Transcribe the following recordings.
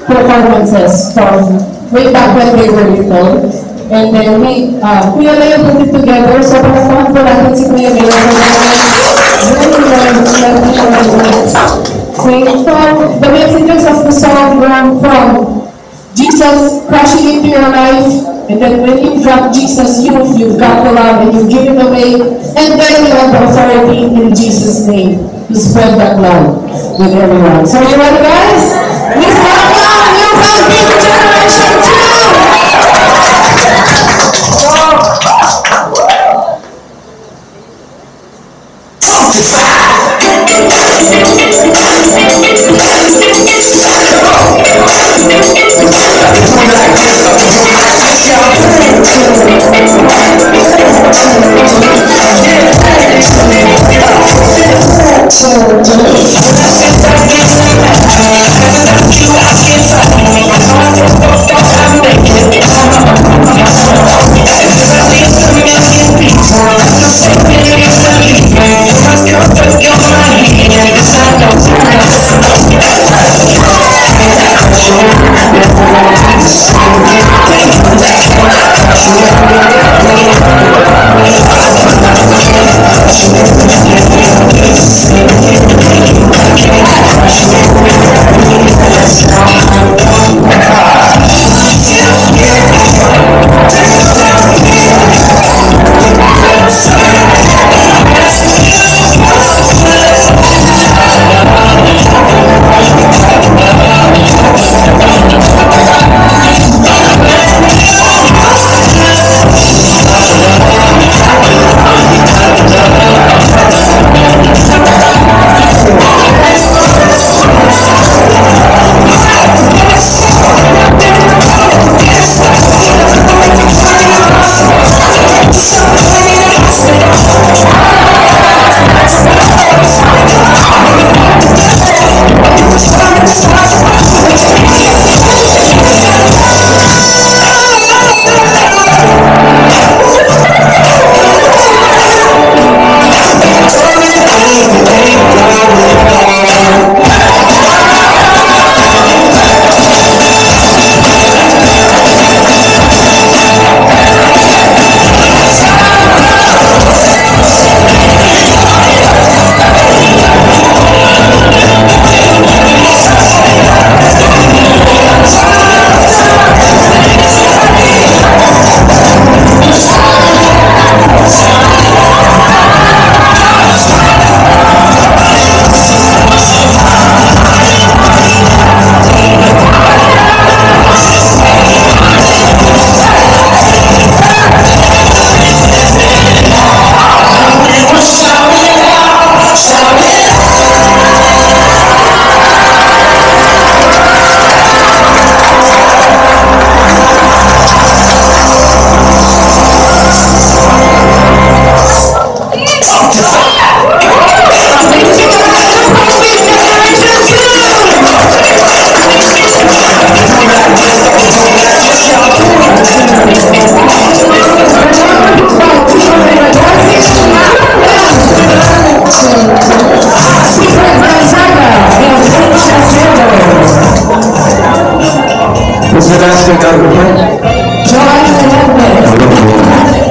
performances from way back when they were little. And then Kuya Leo put it together. So, palakpakan po natin si Kuya Leo for from the messages of the song run from Jesus crashing into your life, and then when you got Jesus, you've got the love and you give it away, and then you have the authority in Jesus' name to spread that love with everyone. So you ready, guys? Please welcome you from Big Generation 2!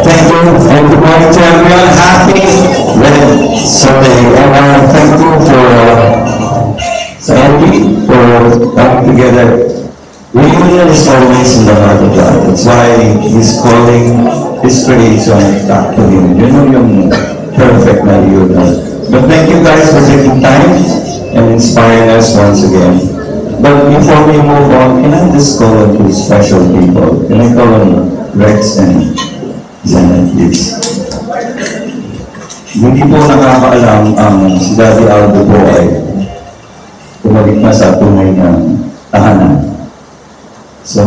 Thank you, and good morning to everyone. Happy Red Sunday, and thank you for coming together. Reunion is always in the heart of God. That's why He's calling His creation back to Him. You know yung perfect na reunion. But thank you guys for taking time and inspiring us once again. But before we move on, can I just call on two special people? Can I call on Rex and Janet, please? Hindi po nakakaalam ang si Daddy Aldo po ay tumalik na sa tunay na tahanan. So,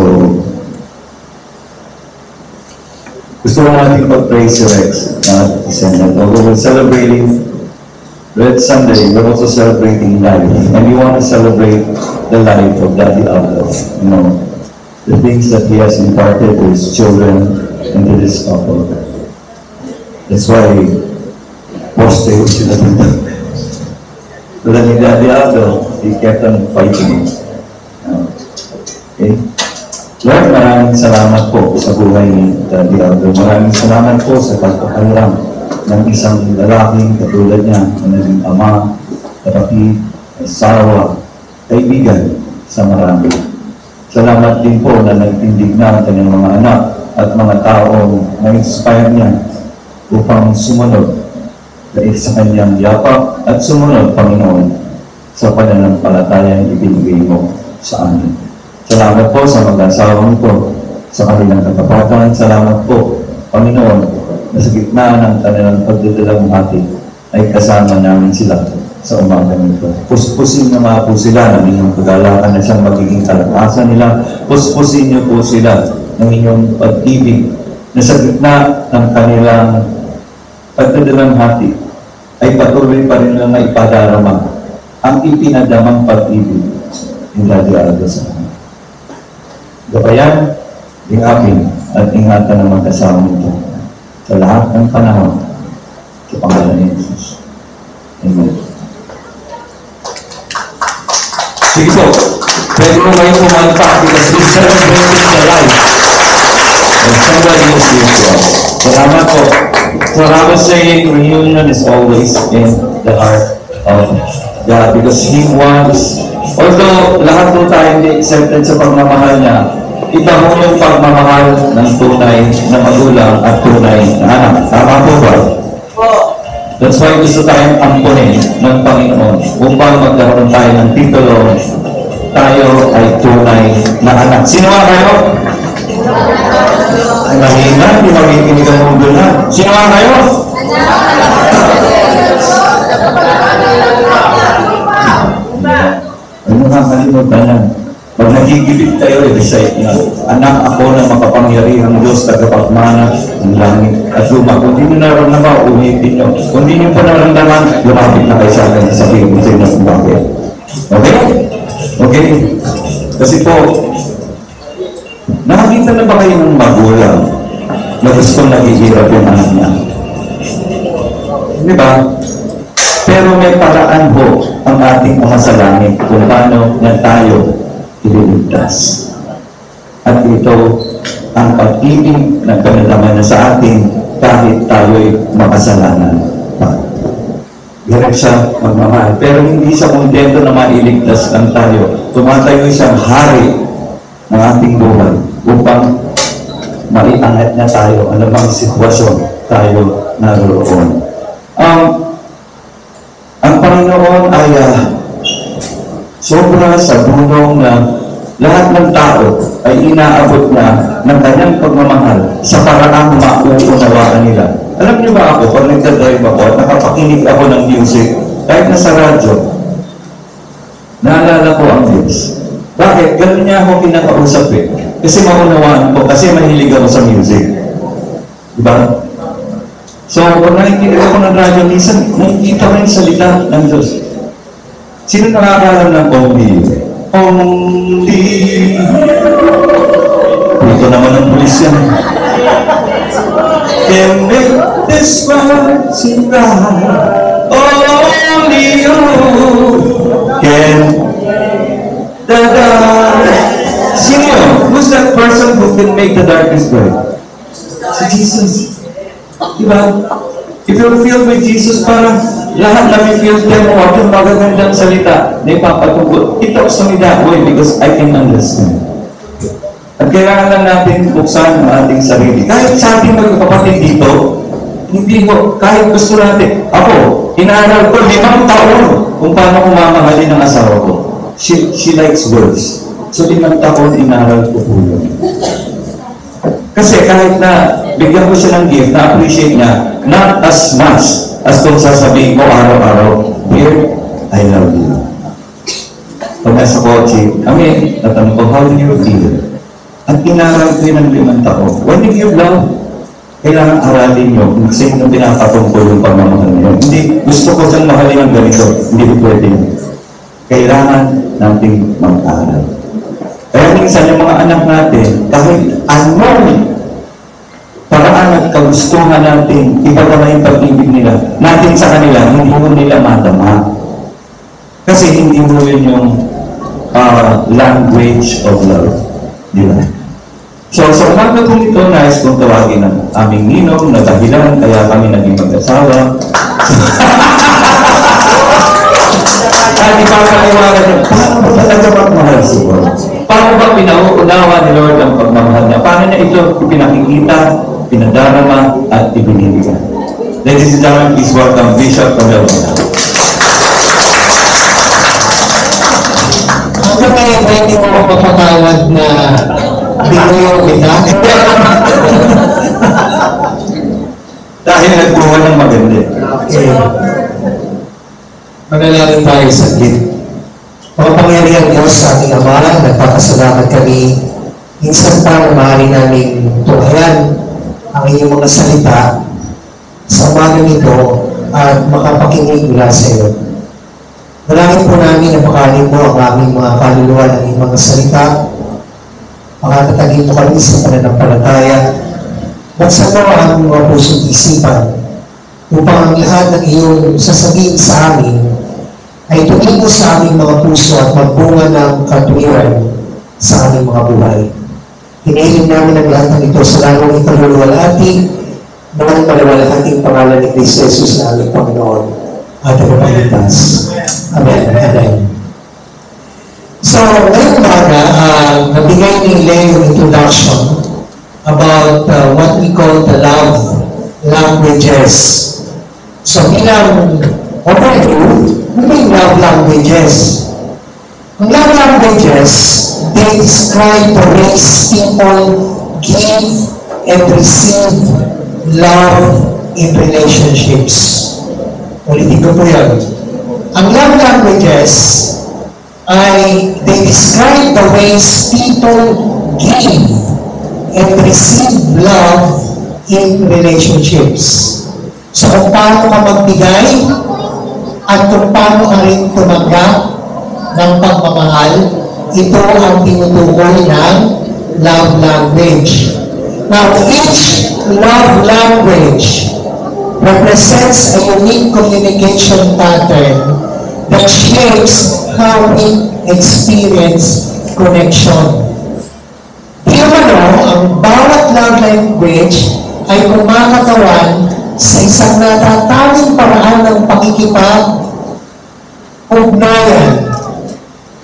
gusto ko natin pag-praise si Rex at si Janet. Although we're celebrating Red Sunday, we're also celebrating life. And we want to celebrate the life of Daddy Aldo. You know, the things that he has imparted to his children and to this couple. That's why poste sila dito. Tulad ni Daddy Aldo, he kept on fighting. Okay? Lord, maraming salamat po sa buhay ni Daddy Aldo. Maraming salamat po sa pagpapairam ng isang lalaking katulad niya na naging ama, kapatid, asawa, kaibigan sa marami. Salamat din po na nagtindig na ang kanyang mga anak at mga taong na-inspire niya upang sumunod dahil sa kanyang yapak at sumunod, Panginoon, sa pananampalatayang ibinigay mo sa amin. Salamat po sa mag-asawang ko, sa kanilang katapatan. Salamat po, Panginoon, na sa gitna ng kanilang pagdadalang hati ay kasama namin sila sa umaga nito. Puspusin na mga po sila ng inyong kagalakan na siyang magiging kalakasan nila. Puspusin niyo po sila ng inyong pag-ibig na sa gitna ng kanilang pagdadalang hati ay patuloy pa rin lang na ipadarama ang ipinadamang pag-ibig ng Daddy Aldo sa amin. Gabayan, ingapin at ingatan ng mag-asawa nito sa lahat ng panahon sa pangalan ni Jesus. Amen. Sige po, pwede mo kayo kumanta because we celebrating the life and somebody is here to us. Salamat po. So I was saying, reunion is always in the heart of God because He wants, although lahat po tayo hindi accepted sa pagmamahal niya, iba mo yung pagmamahal ng tunay na magulang at tunay na anak. Tama po ba? That's why gusto tayong ampunin ng Panginoon upang magkaroon tayo ng titulo, tayo ay tunay na anak. Sino nga kayo? Ay mahina, hindi makikinig ang mundo na. Sino nga kayo? Ano nga kalimutan lang? Pag nagigibit kayo, i-recite na, anak ako na makapangyarihang Diyos, tagapagmana ng langit at luma. Kung di nyo naramdaman, ulitin nyo. Kung di nyo pa naramdaman, lumapit na kayo sa akin sa sabihin ko sa inyo kung bakit. Okay? Okay? Kasi po, nakakita na ba kayo ng magulang na gustong naghihirap yung anak niya? Di ba? Pero may paraan ho ang ating Ama sa langit kung paano na tayo ililigtas. At ito ang pag-ibig na pinadama na sa atin kahit tayo'y makasalanan pa. Ganun siya magmamahal. Pero hindi siya kontento na mailigtas lang tayo. Tumatayo siyang hari ng ating buhay upang maiangat na tayo anumang sitwasyon tayo naroon. Ang Panginoon ay sobra sa bunong na lahat ng tao ay inaabot na ng kanyang pagmamahal sa paraang mauunawaan nila. Alam niyo ba ako, pag nagdadrive ako at nakapakinig ako ng music, kahit nasa radyo, naalala ko ang Diyos. Bakit? Ganun niya ako kinakausap eh. Kasi maunawaan ko, kasi mahilig ako sa music. Diba? So, pag nakikinig ako ng radyo, minsan nakikita ko yung salita ng Diyos. Sino nakakalam ng only? Only. Ito naman ang pulis yan. Can make this world seem right. Only you can. Sino yun? Who's that person who can make the darkness bright? Si Jesus. Diba? If you're filled with Jesus, parang lahat na may filled them mo, yung magagandang salita na ipapatugot. It talks to me that way because I can understand. At kailangan lang natin buksan ang ating sarili. Kahit sa ating magkakapatid dito, hindi ko, kahit gusto natin. Ako, inaaral ko 5 taon kung paano kumamahalin ang asawa ko. She likes words. So 5 taon inaaral ko po yun. Kasi kahit na bigyan ko siya ng gift, na-appreciate niya, not as much as kung sasabihin ko araw-araw, dear, I love you. Pag nasa kotse, kami, natanong ko, how do you feel? At inaral ko yun ng 5 taon. When you give love, kailangan aralin nyo kung sino pinapatong ko yung pagmamahal niyo. Hindi, gusto ko siyang mahalin ang ganito. Hindi ko pwede. Kailangan nating mag-aral. Kaya minsan yung mga anak natin, kahit anong paraan at kagustuhan natin, ipadama yung pag-ibig nila, natin sa kanila, hindi mo nila madama. Kasi hindi mo yun yung language of love. Di ba? So, sa umaga po ito, nais kong tawagin ng aming ninong na dahilan kaya kami naging mag-asawa. At ipapaliwanag niya, paano ba talaga magmahal si Lord? Paano ba pinauunawa ni Lord ang pagmamahal niya? Paano niya ito pinakikita, pinadarama, at ibinibigay? Ladies and gentlemen, please welcome Bishop Romel. Ano kaya ba hindi mo mapapatawad na binuyo kita? Dahil nagbuwan ng maganda. Okay. Manalangin tayo saglit. Makapangyarihan Diyos sa ating Ama, nagpapasalamat kami minsan pa na maaari namin tulayan ang iyong mga salita sa umaga nito at makapakinig mula sa iyo. Dalangin po namin na makahalin mo ang aming mga kaluluwa ng iyong mga salita. Makatatagin mo kami sa pananampalataya. Buksan mo ang aming mga pusong isipan upang ang lahat ng iyong sasabihin sa amin ay tumingo sa aming mga puso at magbunga ng katuwiran sa aming mga buhay. Hinihiling namin ang lahat ng ito sa lalong ikaluluwalhati ng malawalhating pangalan ni Cristo Jesus na aming Panginoon at Tagapagligtas. Amen. Amen. So, ngayong umaga, nabigay ni Leo yung introduction about what we call the love languages. So, bilang overview, ano ba yung love languages? Ang love languages, they describe the ways people give and receive love in relationships. Ulitin ko po yan. Ang love languages ay they describe the ways people give and receive love in relationships. So kung paano ka magbigay at kung paano ka rin tumanggap ng pagmamahal, ito ang tinutukoy ng love language. Now, each love language represents a unique communication pattern that shapes how we experience connection. Di naman ang bawat love language ay kumakatawan sa isang natatanging paraan ng pakikipag-ugnayan.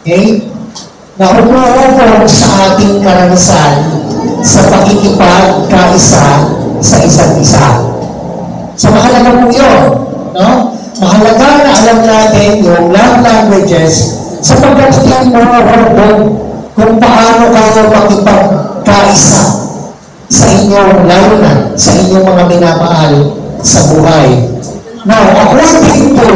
Okay? Na umuupong sa ating karanasan sa pakikipagkaisa sa isa't isa. So mahalaga po yun. No? Mahalaga na alam natin yung love languages sapagkat hindi mo kung paano kayo makipagkaisa sa inyong lalo na sa inyong mga minamahal sa buhay. Now, according to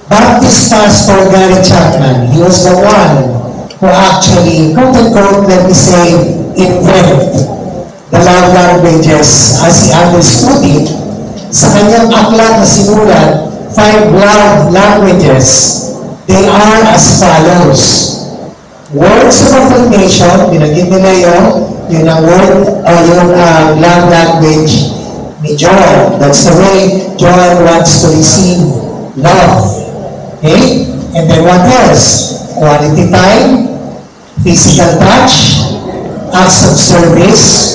Baptist Pastor Gary Chapman, he was the one who actually, quote-unquote, let me say, invented the love languages as he understood it sa kanyang aklat na sinulat, 5 love languages. They are as follows. Words of affirmation, binagin nila yun ang word, yung love language ni John. That's the way John wants to receive love. Okay? And then what else? Quality time, physical touch, acts of service,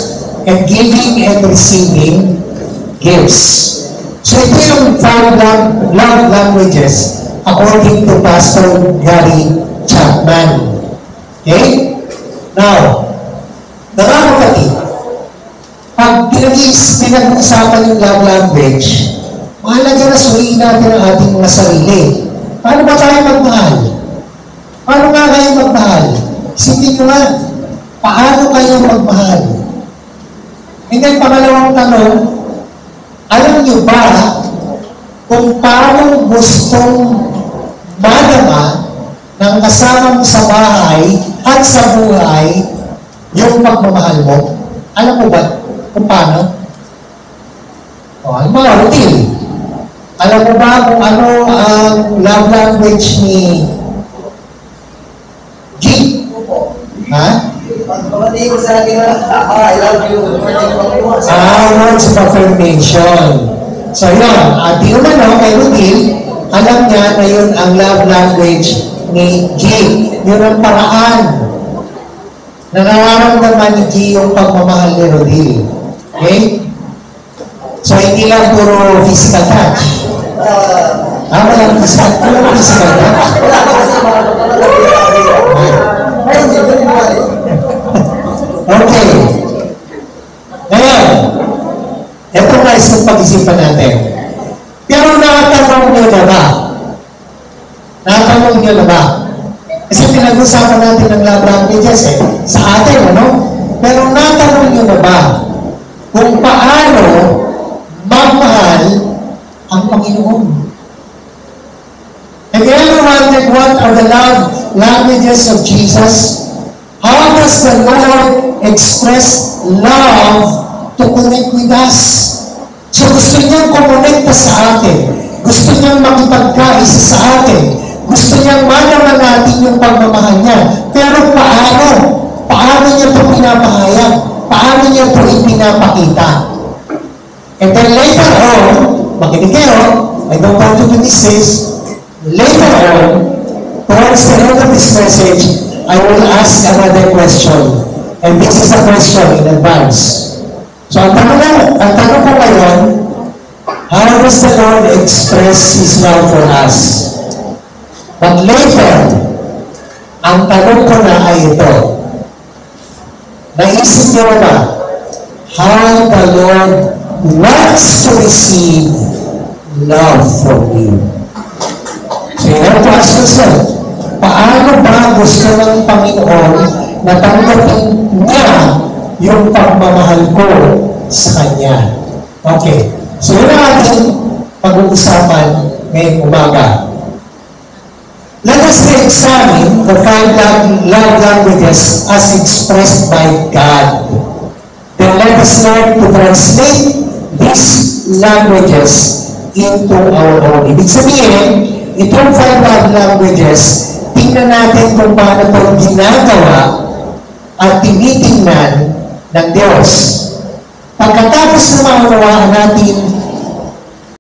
and giving and receiving gifts. So ito yung 5 love languages according to Pastor Gary Chapman. Okay? Now, nakakapatid, pag pinag-uusapan yung love language, mahalaga na suriin natin ang ating mga sarili. Paano ba tayo magmahal? Paano nga kayo magmahal? Isipin nyo nga, paano kayo magmahal? And then, pangalawang tanong, alam nyo ba kung paano gustong madama ng kasama mo sa bahay at sa buhay yung pagmamahal mo? Alam mo ba kung paano? O, alam mo, routine. Alam mo ba kung ano ang love language ni G? Ha? I love you. Words of affirmation. So yun, di naman kay Rudil, alam niya na yun ang love language ni G. Yun ang paraan na nararamdaman ni G yung pagmamahal ni Rodil. Okay? So, hindi lang puro physical touch. Walang physical touch. Okay. Ngayon, ito guys, yung pag-isipan natin. Pero nakatanong nyo na ba? Nakatanong nyo na ba? Kasi pinag-usapan natin ng love languages sa atin, ano? Pero natanong nyo na ba kung paano magmahal ang Panginoon? Have you ever wondered what are the love languages of Jesus? How does the Lord express love to connect with us? So gusto niyang kumonekta sa atin. Gusto niyang makipagkaisa sa atin. Gusto niyang malaman natin yung pagmamahal niya. Pero paano? Paano niya ito pinapahayag? Paano niya ito ipinapakita? And then later on, makinig kayo, I don't want to do this. Later on, towards the end of this message, I will ask another question. And this is a question in advance. So, ang tanong ko ngayon, how does the Lord express His love for us? But later, ang tanong ko na ay ito. Naisip niyo ba how the Lord wants to receive love from you? So, you have to ask yourself, paano ba gusto ng Panginoon na tanggapin niya yung pagmamahal ko sa Kanya? Okay. So, yun ang ating pag-uusapan ngayong umaga. Let us examine the 5 love languages as expressed by God. Then let us learn to translate these languages into our own. Ibig sabihin, itong 5 love languages, tingnan natin kung paano ito ginagawa at tinitingnan ng Diyos. Pagkatapos na maunawaan natin